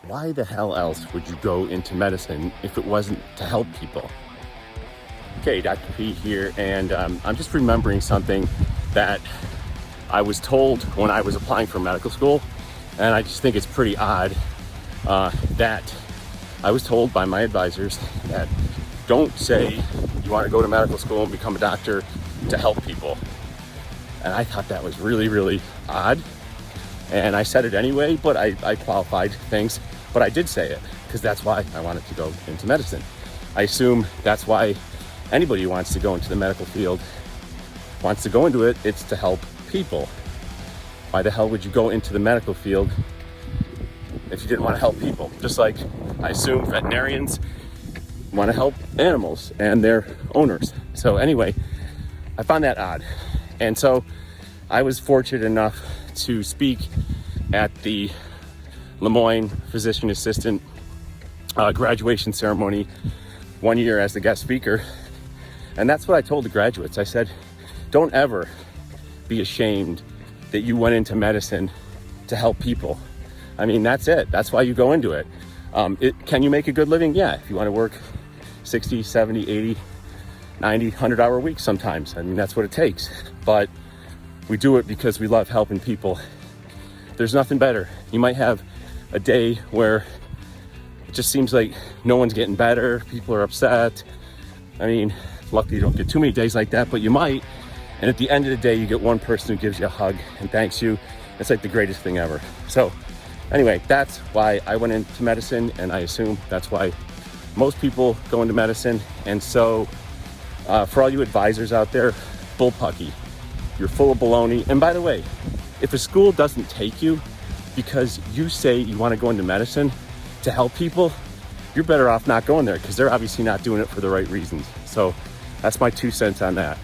why the hell else would you go into medicine if it wasn't to help people? Okay, Dr. P here, and I'm just remembering something that I was told when I was applying for medical school, and I just think it's pretty odd that I was told by my advisors that don't say you want to go to medical school and become a doctor to help people. And I thought that was really, really odd. And I said it anyway, but I qualified things, but I did say it because that's why I wanted to go into medicine. I assume that's why anybody who wants to go into the medical field wants to go into it. It's to help people. Why the hell would you go into the medical field if you didn't want to help people? Just like I assume veterinarians want to help animals and their owners. So anyway, I found that odd. And so I was fortunate enough to speak at the Lemoyne Physician Assistant graduation ceremony 1 year as the guest speaker. And that's what I told the graduates. I said, don't ever be ashamed that you went into medicine to help people. I mean, that's it. That's why you go into it. Can you make a good living? Yeah, if you want to work 60, 70, 80, 90, 100-hour weeks sometimes. I mean, that's what it takes. But we do it because we love helping people. There's nothing better. You might have a day where it just seems like no one's getting better. People are upset. I mean, luckily you don't get too many days like that, but you might. And at the end of the day, you get one person who gives you a hug and thanks you. It's like the greatest thing ever. So anyway, that's why I went into medicine, and I assume that's why most people go into medicine. And so for all you advisors out there, bullpucky. You're full of baloney. And by the way, if a school doesn't take you because you say you want to go into medicine to help people, you're better off not going there because they're obviously not doing it for the right reasons. So that's my 2 cents on that.